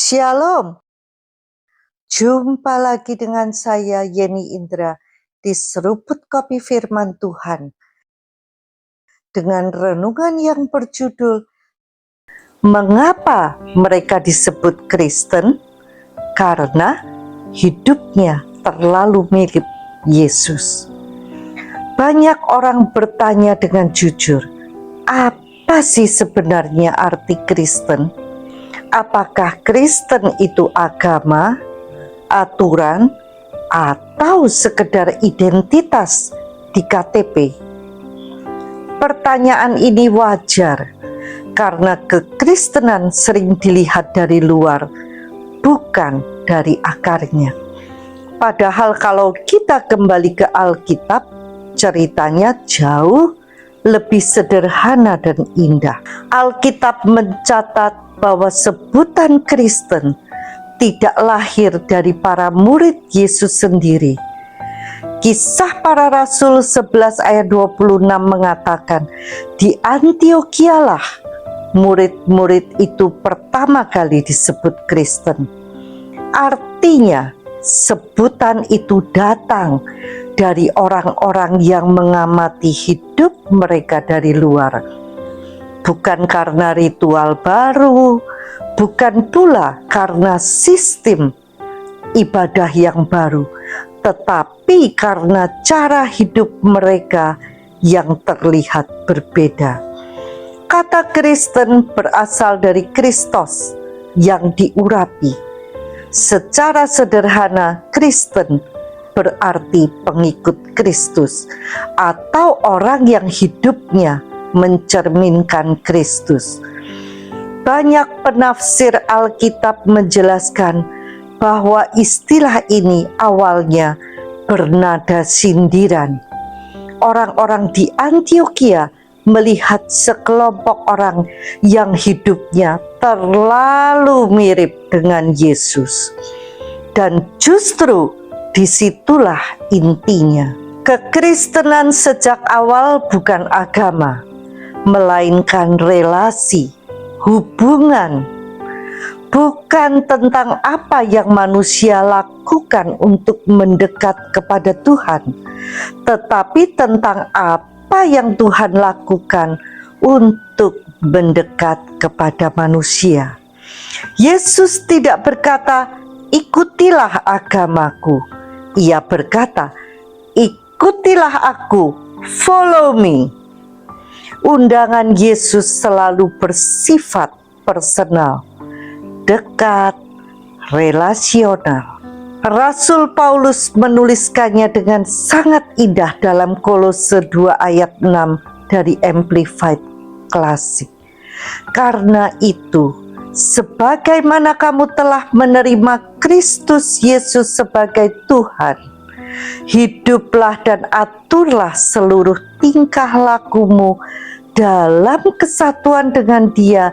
Shalom, jumpa lagi dengan saya Yeni Indra di Seruput Kopi Firman Tuhan dengan renungan yang berjudul Mengapa Mereka Disebut Kristen? Karena hidupnya terlalu mirip Yesus. Banyak orang bertanya dengan jujur, apa sih sebenarnya arti Kristen? Apakah Kristen itu agama, aturan, atau sekedar identitas di KTP? Pertanyaan ini wajar karena kekristenan sering dilihat dari luar, bukan dari akarnya. Padahal kalau kita kembali ke Alkitab, ceritanya jauh lebih sederhana dan indah. Alkitab mencatat bahwa sebutan Kristen tidak lahir dari para murid Yesus sendiri. Kisah Para Rasul 11 ayat 26 mengatakan, di Antiochialah murid-murid itu pertama kali disebut Kristen. Artinya, sebutan itu datang dari orang-orang yang mengamati hidup mereka dari luar. Bukan karena ritual baru, bukan pula karena sistem ibadah yang baru, tetapi karena cara hidup mereka yang terlihat berbeda. Kata Kristen berasal dari Kristos yang diurapi. Secara sederhana, Kristen berarti pengikut Kristus atau orang yang hidupnya mencerminkan Kristus. Banyak penafsir Alkitab menjelaskan bahwa istilah ini awalnya bernada sindiran. Orang-orang di Antiokhia melihat sekelompok orang yang hidupnya terlalu mirip dengan Yesus. Dan justru disitulah intinya. Kekristenan sejak awal bukan agama, melainkan relasi, hubungan. Bukan tentang apa yang manusia lakukan untuk mendekat kepada Tuhan, tetapi tentang apa yang Tuhan lakukan untuk mendekat kepada manusia. Yesus tidak berkata, ikutilah agamaku. Ia berkata, ikutilah aku, follow me. Undangan Yesus selalu bersifat personal, dekat, relasional. Rasul Paulus menuliskannya dengan sangat indah dalam Kolose 2 ayat 6 dari Amplified Classic. Karena itu, sebagaimana kamu telah menerima Kristus Yesus sebagai Tuhan, hiduplah dan aturlah seluruh tingkah lakumu dalam kesatuan dengan Dia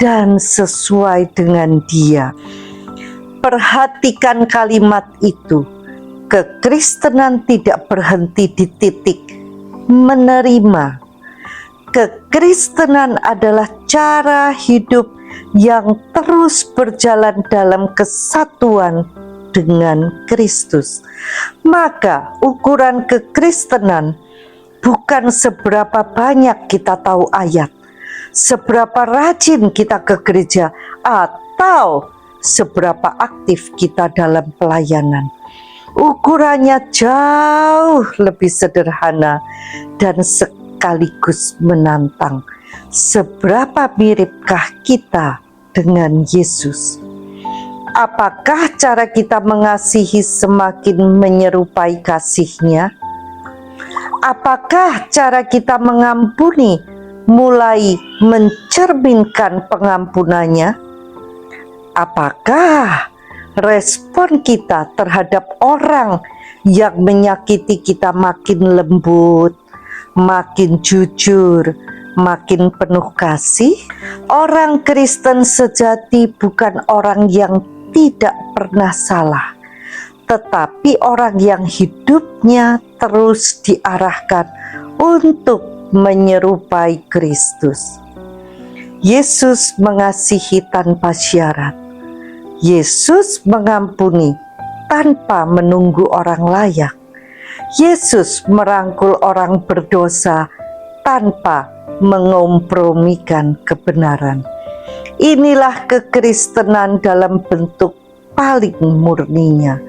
dan sesuai dengan Dia. Perhatikan kalimat itu. Kekristenan tidak berhenti di titik menerima. Kekristenan adalah cara hidup yang terus berjalan dalam kesatuan dengan Kristus. Maka ukuran kekristenan bukan seberapa banyak kita tahu ayat, seberapa rajin kita ke gereja, atau seberapa aktif kita dalam pelayanan. Ukurannya jauh lebih sederhana dan sekaligus menantang. Seberapa miripkah kita dengan Yesus? Apakah cara kita mengasihi semakin menyerupai kasih-Nya? Apakah cara kita mengampuni mulai mencerminkan pengampunannya? Apakah respon kita terhadap orang yang menyakiti kita makin lembut, makin jujur, makin penuh kasih? Orang Kristen sejati bukan orang yang tidak pernah salah, tetapi orang yang hidupnya terus diarahkan untuk menyerupai Kristus. Yesus mengasihi tanpa syarat. Yesus mengampuni tanpa menunggu orang layak. Yesus merangkul orang berdosa tanpa mengompromikan kebenaran. Inilah kekristenan dalam bentuk paling murninya.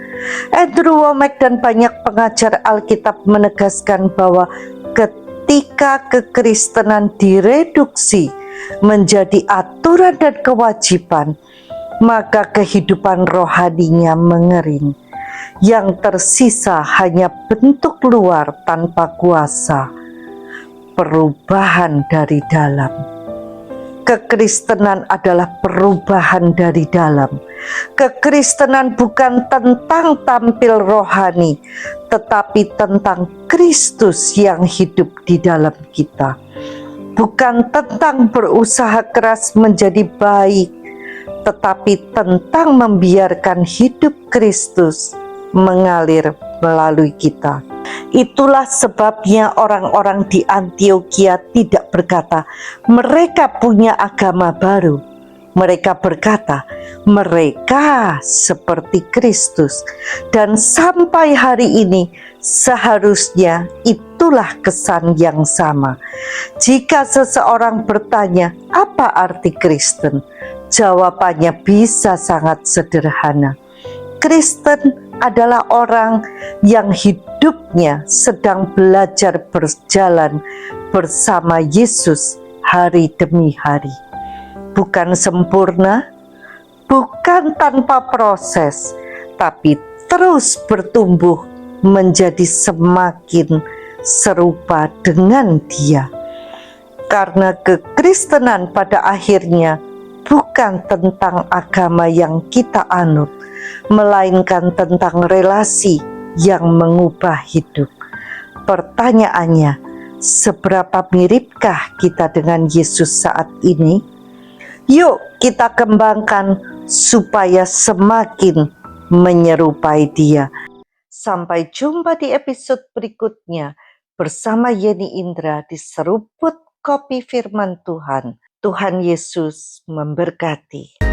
Andrew Wommack dan banyak pengajar Alkitab menegaskan bahwa ketika kekristenan direduksi menjadi aturan dan kewajiban, maka kehidupan rohaninya mengering. Yang tersisa hanya bentuk luar tanpa kuasa, perubahan dari dalam. Kekristenan adalah perubahan dari dalam. Kekristenan bukan tentang tampil rohani, tetapi tentang Kristus yang hidup di dalam kita. Bukan tentang berusaha keras menjadi baik, tetapi tentang membiarkan hidup Kristus mengalir melalui kita. Itulah sebabnya orang-orang di Antiokhia tidak berkata mereka punya agama baru. Mereka berkata mereka seperti Kristus. Dan sampai hari ini seharusnya itulah kesan yang sama. Jika seseorang bertanya apa arti Kristen, jawabannya bisa sangat sederhana. Kristen adalah orang yang hidupnya sedang belajar berjalan bersama Yesus hari demi hari. Bukan sempurna, bukan tanpa proses, tapi terus bertumbuh menjadi semakin serupa dengan Dia. Karena kekristenan pada akhirnya bukan tentang agama yang kita anut, melainkan tentang relasi yang mengubah hidup. Pertanyaannya, seberapa miripkah kita dengan Yesus saat ini? Yuk kita kembangkan supaya semakin menyerupai Dia. Sampai jumpa di episode berikutnya bersama Yeni Indra di Seruput Kopi Firman Tuhan. Tuhan Yesus memberkati.